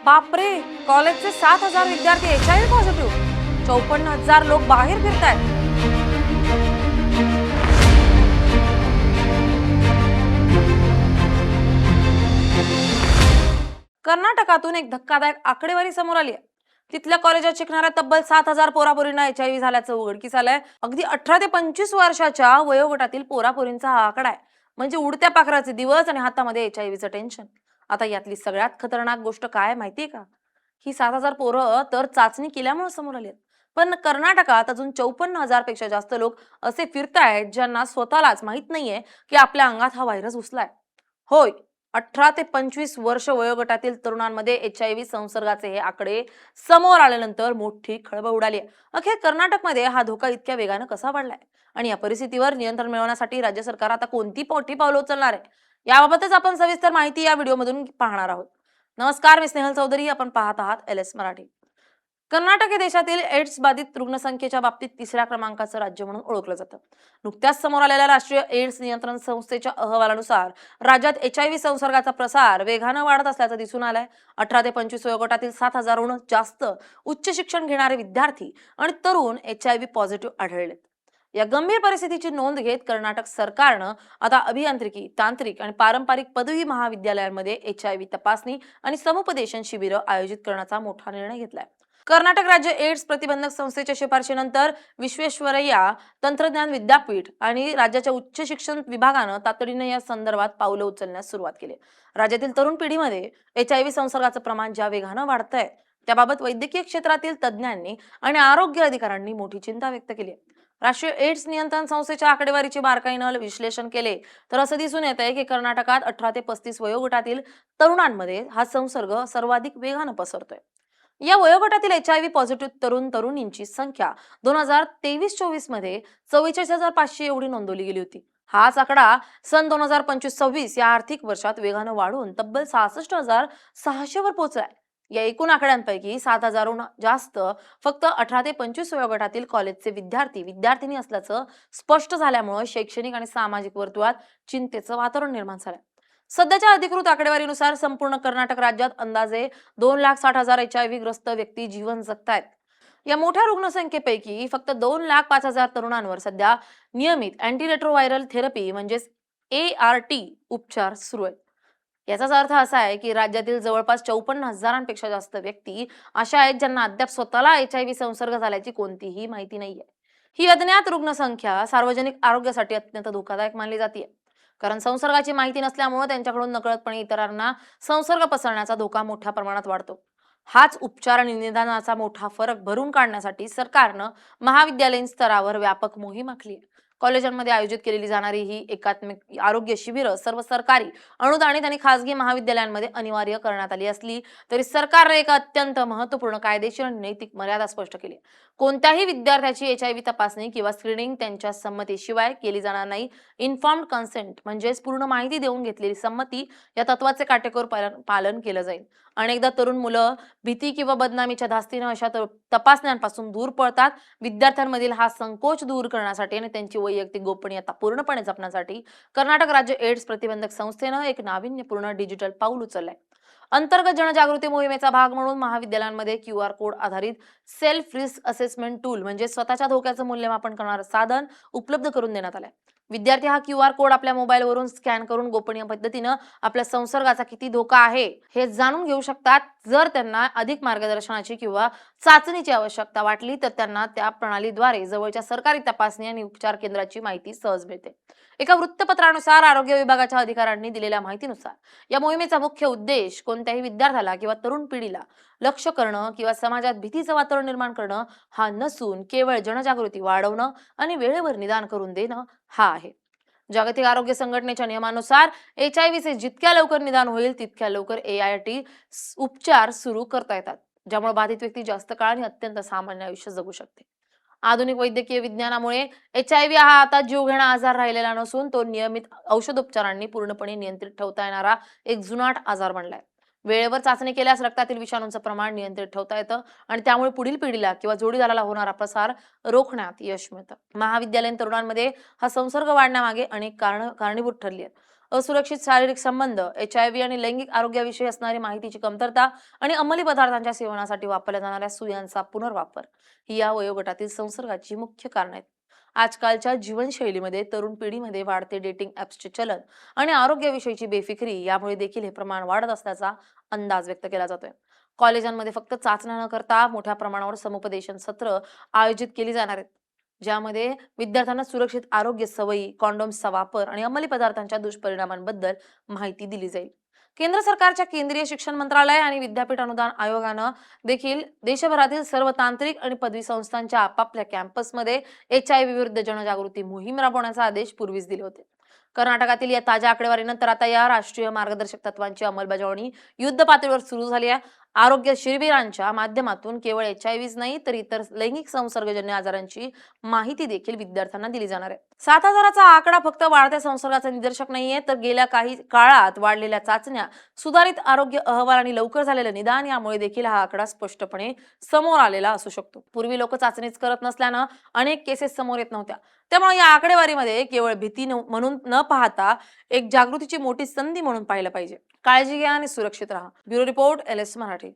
बापरे, कॉलेजचे 7,000 विद्यार्थी HIV पॉझिटिव्ह, 54,000 लोक बाहेर फिरतायत. कर्नाटकातून एक धक्कादायक आकडेवारी समोर आली आहे. तिथल्या कॉलेजात शिकणाऱ्या तब्बल 7,000 पोरापोरींना HIV झाल्याचं उघडकीस आलंय. अगदी 18 ते 25 वर्षाच्या वयोगटातील पोरापोरींचा हा आकडा आहे. म्हणजे उडत्या पाखराचे दिवस आणि हातामध्ये HIVचं टेन्शन. आता यातली सगळ्यात खतरनाक गोष्ट काय माहितीये का? ही 7,000 पोरं तर चाचणी केल्यामुळे समोर आली आहेत. पण कर्नाटकात अजून 54,000 पेक्षा जास्त लोक असे फिरतायत ज्यांना स्वतःलाच माहित नाहीये की आपल्या अंगात हा व्हायरस घुसलाय. होय, 18 ते 25 वर्ष वयोगटातील तरुणांमध्ये HIV संसर्गाचे हे आकडे समोर आल्यानंतर मोठी खळबळ उडाली आहे. अखेर कर्नाटकमध्ये हा धोका इतक्या वेगानं कसा वाढलाय आणि या परिस्थितीवर नियंत्रण मिळवण्यासाठी राज्य सरकार आता कोणती मोठी पावलं उचलणार आहे, याबाबतच आपण सविस्तर माहिती या व्हिडिओमधून पाहणार आहोत. नमस्कार, मी स्नेहल चौधरी. आपण पाहत आहात LS मराठी. कर्नाटक हे देशातील एड्स बाधित रुग्णसंख्येच्या बाबतीत तिसऱ्या क्रमांकाचं राज्य म्हणून ओळखलं जातं. नुकत्याच समोर आलेल्या राष्ट्रीय एड्स नियंत्रण संस्थेच्या अहवालानुसार राज्यात HIV संसर्गाचा प्रसार वेगानं वाढत असल्याचं दिसून आलंय. 18 ते 25 वयोगटातील 7,000हून जास्त उच्च शिक्षण घेणारे विद्यार्थी आणि तरुण HIV पॉझिटिव्ह आढळलेत. या गंभीर परिस्थितीची नोंद घेत कर्नाटक सरकारनं आता अभियांत्रिकी, तांत्रिक आणि पारंपरिक पदवी महाविद्यालयांमध्ये HIV तपासणी आणि समुपदेशन शिबिरं आयोजित करण्याचा मोठा निर्णय घेतलाय. कर्नाटक राज्य एड्स प्रतिबंधक संस्थेच्या शिफारशीनंतर विश्वेश्वरय्या तंत्रज्ञान विद्यापीठ आणि राज्याच्या उच्च शिक्षण विभागानं तातडीने या संदर्भात पावलं उचलण्यास सुरुवात केली. राज्यातील तरुण पिढीमध्ये HIV संसर्गाचं प्रमाण ज्या वेगानं वाढतंय त्याबाबत वैद्यकीय क्षेत्रातील तज्ज्ञांनी आणि आरोग्य अधिकाऱ्यांनी मोठी चिंता व्यक्त केली आहे. राष्ट्रीय एड्स नियंत्रण संस्थेच्या आकडेवारीचे बारकाईनं विश्लेषण केले तर असं दिसून येत आहे की कर्नाटकात 18 ते 35 वयोगटातील तरुणांमध्ये हा संसर्ग सर्वाधिक वेगानं पसरतोय. या वयोगटातील HIV पॉझिटिव्ह तरुण तरुणींची संख्या 2023-24 मध्ये 44,500 एवढी नोंदवली गेली होती. हाच आकडा सन 2025-26 या आर्थिक वर्षात वेगानं वाढून तब्बल 66,600 वर पोहोचलाय. या एकूण आकड्यांपैकी 7,000हून जास्त फक्त 18 ते 25 वयोगटातील कॉलेजचे विद्यार्थी विद्यार्थिनी असल्याचं स्पष्ट झाल्यामुळे शैक्षणिक आणि सामाजिक वर्तुळात चिंतेचं वातावरण निर्माण झालंय. सध्याच्या अधिकृत आकडेवारीनुसार संपूर्ण कर्नाटक राज्यात अंदाजे 2,60,000 HIV ग्रस्त व्यक्ती जीवन जगतायत. या मोठ्या रुग्णसंख्येपैकी फक्त 2,05,000 तरुणांवर सध्या नियमित अँटीरेट्रोव्हायरल थेरपी म्हणजेच ART उपचार सुरू आहेत. याचाच अर्थ असा आहे की राज्यातील जवळपास 54,000पेक्षा जास्त व्यक्ती अशा आहेत ज्यांना अद्याप स्वतःला HIV संसर्ग झाल्याची कोणतीही माहिती नाहीये. ही अज्ञात रुग्णसंख्या सार्वजनिक आरोग्यासाठी अत्यंत धोकादायक मानली जाते. कारण संसर्गाची माहिती नसल्यामुळे त्यांच्याकडून नकळतपणे इतरांना संसर्ग पसरण्याचा धोका मोठ्या प्रमाणात वाढतो. हाच उपचार आणि निदानाचा मोठा फरक भरून काढण्यासाठी सरकारनं महाविद्यालयीन स्तरावर व्यापक मोहीम आखली आहे. कॉलेजांमध्ये आयोजित केलेली जाणारी ही एकात्मिक आरोग्य शिबिरं सर्व सरकारी, अनुदानित आणि खासगी महाविद्यालयांमध्ये अनिवार्य करण्यात आली असली तरी सरकारने एक अत्यंत महत्त्वपूर्ण कायदेशीर आणि नैतिक मर्यादा स्पष्ट केली. कोणत्याही विद्यार्थ्याची HIV तपासणी किंवा स्क्रीनिंग त्यांच्या संमतीशिवाय केली जाणार नाही. इन्फॉर्म्ड कन्सेंट म्हणजेच पूर्ण माहिती देऊन घेतलेली संमती या तत्वाचे काटेकोर पालन केलं जाईल. अनेकदा तरुण मुलं भीती किंवा बदनामीच्या धास्तीनं अशा तपासण्यांपासून दूर पळतात. विद्यार्थ्यांमधील हा संकोच दूर करण्यासाठी आणि त्यांची वैयक्तिक गोपनीयता पूर्णपणे जपण्यासाठी कर्नाटक राज्य एड्स प्रतिबंधक संस्थेनं एक नाविन्यपूर्ण डिजिटल पाऊल उचललंय. अंतर्गत जनजागृती मोहिमेचा भाग म्हणून महाविद्यालयांमध्ये QR कोड आधारित सेल्फ रिस्क असेसमेंट टूल म्हणजे स्वतःच्या धोक्याचं मूल्यमापन करणारं साधन उपलब्ध करून देण्यात आलंय. विद्यार्थी हा QR कोड आपल्या मोबाईलवरून स्कॅन करून गोपनीय पद्धतीनं आपल्या संसर्गाचा किती धोका आहे हे जाणून घेऊ शकतात. जर त्यांना अधिक मार्गदर्शनाची किंवा चाचणीची आवश्यकता वाटली तर त्यांना त्या प्रणालीद्वारे जवळच्या सरकारी तपासणी आणि उपचार केंद्राची माहिती सहज मिळते. एका वृत्तपत्रानुसार आरोग्य विभागाच्या अधिकाऱ्यांनी दिलेल्या माहितीनुसार या मोहिमेचा मुख्य उद्देश कोणत्याही विद्यार्थ्याला किंवा तरुण पिढीला लक्ष करणं किंवा समाजात भीतीचं वातावरण निर्माण करणं हा नसून केवळ जनजागृती वाढवणं आणि वेळेवर निदान करून देणं हा आहे. जागतिक आरोग्य संघटनेच्या नियमानुसार HIVचे जितक्या लवकर निदान होईल तितक्या लवकर ART उपचार सुरू करता येतात, ज्यामुळे बाधित व्यक्ती जास्त काळ आणि अत्यंत सामान्य आयुष्य जगू शकते. आधुनिक वैद्यकीय विज्ञानामुळे HIV हा आता जीवघेणा आजार राहिलेला नसून तो नियमित औषधोपचारांनी पूर्णपणे नियंत्रित ठेवता येणारा एक जुनाट आजार बनलाय. वेळेवर चाचणी केल्यास रक्तातील विषाणूंचं प्रमाण नियंत्रित ठेवता येतं आणि त्यामुळे पुढील पिढीला किंवा जोडीदाराला होणारा प्रसार रोखण्यात यश मिळतं. महाविद्यालयीन तरुणांमध्ये हा संसर्ग वाढण्यामागे अनेक कारणीभूत ठरली आहेत. असुरक्षित शारीरिक संबंध, HIV आणि लैंगिक आरोग्याविषयी असणारी माहितीची कमतरता आणि अंमली पदार्थांच्या सेवनासाठी वापरल्या जाणाऱ्या सुयांचा पुनर्वापर ही या वयोगटातील संसर्गाची मुख्य कारण आहेत. आजकालच्या जीवनशैलीमध्ये तरुण पिढीमध्ये वाढते डेटिंग ॲप्सचे चलन आणि आरोग्याविषयीची बेफिकिरी यामुळे देखील हे प्रमाण वाढत असल्याचा अंदाज व्यक्त केला जातोय. कॉलेजांमध्ये फक्त चाचण्या न करता मोठ्या प्रमाणावर समुपदेशन सत्र आयोजित केली जाणार आहेत, ज्यामध्ये विद्यार्थ्यांना सुरक्षित आरोग्य सवयी, कॉन्डोम्सचा वापर आणि अंमली पदार्थांच्या दुष्परिणामांबद्दल माहिती दिली जाईल. केंद्र सरकारच्या केंद्रीय शिक्षण मंत्रालय आणि विद्यापीठ अनुदान आयोगानं देखील देशभरातील सर्व तांत्रिक आणि पदवी संस्थांच्या आपापल्या कॅम्पसमध्ये HIV विरुद्ध जनजागृती मोहीम राबवण्याचे आदेश पूर्वीच दिले होते. कर्नाटकातील या ताज्या आकडेवारीनंतर आता या राष्ट्रीय मार्गदर्शक तत्वांची अंमलबजावणी युद्ध पातळीवर सुरू झाली आहे. आरोग्य शिबिरांच्या माध्यमातून केवळ HIV नाही तर इतर लैंगिक संसर्गजन्य आजारांची माहिती देखील विद्यार्थ्यांना दिली जाणार आहे. 7,000चा आकडा फक्त वाढत्या संसर्गाचे निदर्शक नाहीये, तर गेल्या काही काळात वाढलेल्या चाचण्या, सुधारित आरोग्य अहवाल आणि लवकर झालेलं निदान यामुळे देखील हा आकडा स्पष्टपणे समोर आलेला असू शकतो. पूर्वी लोक चाचणीच करत नसल्यानं अनेक केसेस समोर येत नव्हत्या. त्यामुळे या आकडेवारीमध्ये केवळ भीती म्हणून न पाहता एक जागृतीची मोठी संधी म्हणून पाहिलं पाहिजे. काळजी घ्या आणि सुरक्षित राहा. Bureau report LS Marathi.